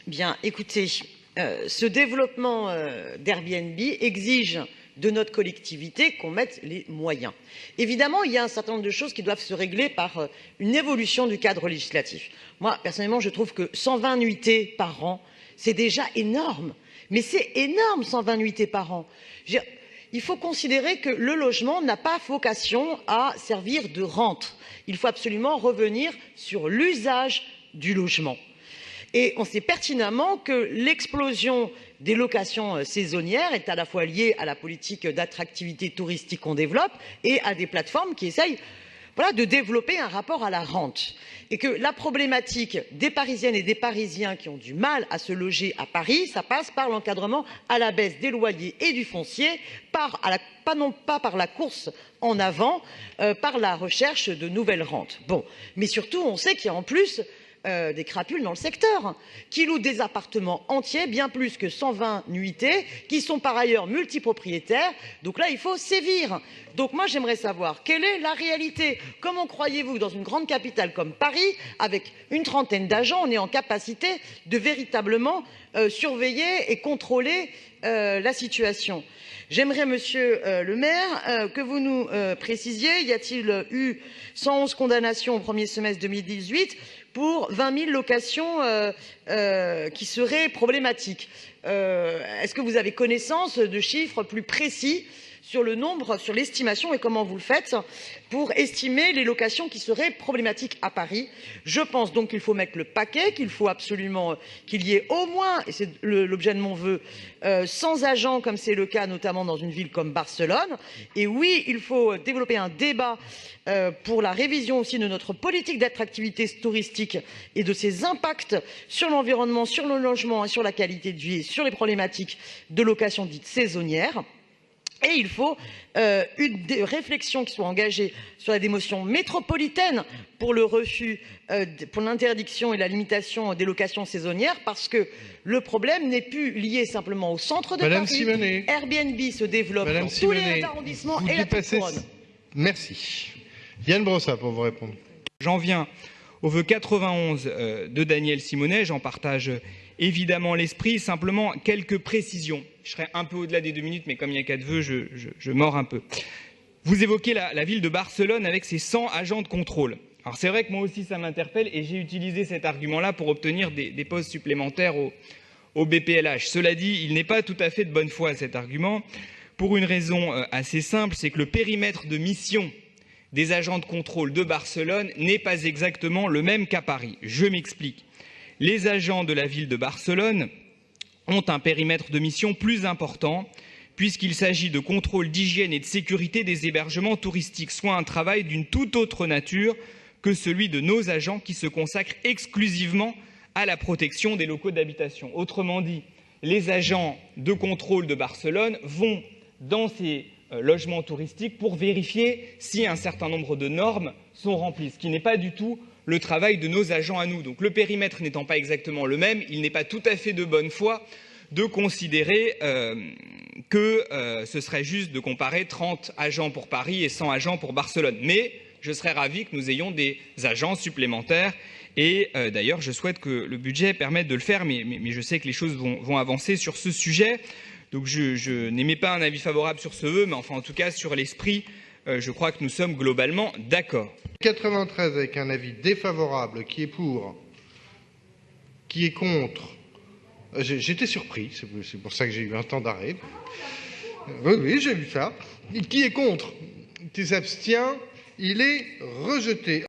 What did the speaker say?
Bien, écoutez, ce développement d'Airbnb exige de notre collectivité qu'on mette les moyens. Évidemment, il y a un certain nombre de choses qui doivent se régler par une évolution du cadre législatif. Moi, personnellement, je trouve que 120 nuitées par an, c'est déjà énorme. Mais c'est énorme, 120 nuitées par an. Il faut considérer que le logement n'a pas vocation à servir de rente. Il faut absolument revenir sur l'usage du logement. Et on sait pertinemment que l'explosion des locations saisonnières est à la fois liée à la politique d'attractivité touristique qu'on développe et à des plateformes qui essayent de développer un rapport à la rente. Et que la problématique des Parisiennes et des Parisiens qui ont du mal à se loger à Paris, ça passe par l'encadrement à la baisse des loyers et du foncier, non pas par la course en avant, par la recherche de nouvelles rentes. Bon, mais surtout, on sait qu'il y a en plus des crapules dans le secteur, qui louent des appartements entiers, bien plus que 120 nuitées, qui sont par ailleurs multipropriétaires. Donc là, il faut sévir. Donc moi, j'aimerais savoir quelle est la réalité. Comment croyez-vous que dans une grande capitale comme Paris, avec une trentaine d'agents, on est en capacité de véritablement surveiller et contrôler la situation? J'aimerais, monsieur le maire, que vous nous précisiez, y a-t-il eu 111 condamnations au premier semestre 2018 pour 20 000 locations qui seraient problématiques? Est-ce que vous avez connaissance de chiffres plus précis sur le nombre, sur l'estimation, et comment vous le faites pour estimer les locations qui seraient problématiques à Paris? Je pense donc qu'il faut mettre le paquet, qu'il faut absolument qu'il y ait au moins, et c'est l'objet de mon vœu, 100 agents, comme c'est le cas notamment dans une ville comme Barcelone. Et oui, il faut développer un débat pour la révision aussi de notre politique d'attractivité touristique et de ses impacts sur l'environnement, sur le logement et sur la qualité de vie et sur les problématiques de location dite saisonnière. Et il faut une réflexion qui soit engagée sur la démotion métropolitaine pour le refus, pour l'interdiction et la limitation des locations saisonnières, parce que le problème n'est plus lié simplement au centre de Madame Paris. Simonet. Airbnb se développe dans tous les arrondissements et la petite couronne. Merci. Yann Brossat pour vous répondre. J'en viens au vœu 91 de Daniel Simonet. J'en partage évidemment l'esprit. Simplement quelques précisions. Je serai un peu au-delà des 2 minutes, mais comme il y a 4 vœux, je mords un peu. Vous évoquez la ville de Barcelone avec ses 100 agents de contrôle. Alors c'est vrai que moi aussi ça m'interpelle et j'ai utilisé cet argument-là pour obtenir des postes supplémentaires au BPLH. Cela dit, il n'est pas tout à fait de bonne foi cet argument, pour une raison assez simple, c'est que le périmètre de mission des agents de contrôle de Barcelone n'est pas exactement le même qu'à Paris. Je m'explique. Les agents de la ville de Barcelone ont un périmètre de mission plus important, puisqu'il s'agit de contrôle d'hygiène et de sécurité des hébergements touristiques, soit un travail d'une toute autre nature que celui de nos agents qui se consacrent exclusivement à la protection des locaux d'habitation. Autrement dit, les agents de contrôle de Barcelone vont dans ces logements touristiques pour vérifier si un certain nombre de normes sont remplies, ce qui n'est pas du tout le travail de nos agents à nous. Donc le périmètre n'étant pas exactement le même, il n'est pas tout à fait de bonne foi de considérer que ce serait juste de comparer 30 agents pour Paris et 100 agents pour Barcelone. Mais je serais ravi que nous ayons des agents supplémentaires et d'ailleurs je souhaite que le budget permette de le faire, mais je sais que les choses vont avancer sur ce sujet. Donc je n'émets pas un avis favorable sur ce vœu, mais enfin en tout cas sur l'esprit, je crois que nous sommes globalement d'accord. 93 avec un avis défavorable, qui est pour, qui est contre. J'étais surpris, c'est pour ça que j'ai eu un temps d'arrêt. Oui, j'ai vu ça. Qui est contre, qui s'abstient, il est rejeté.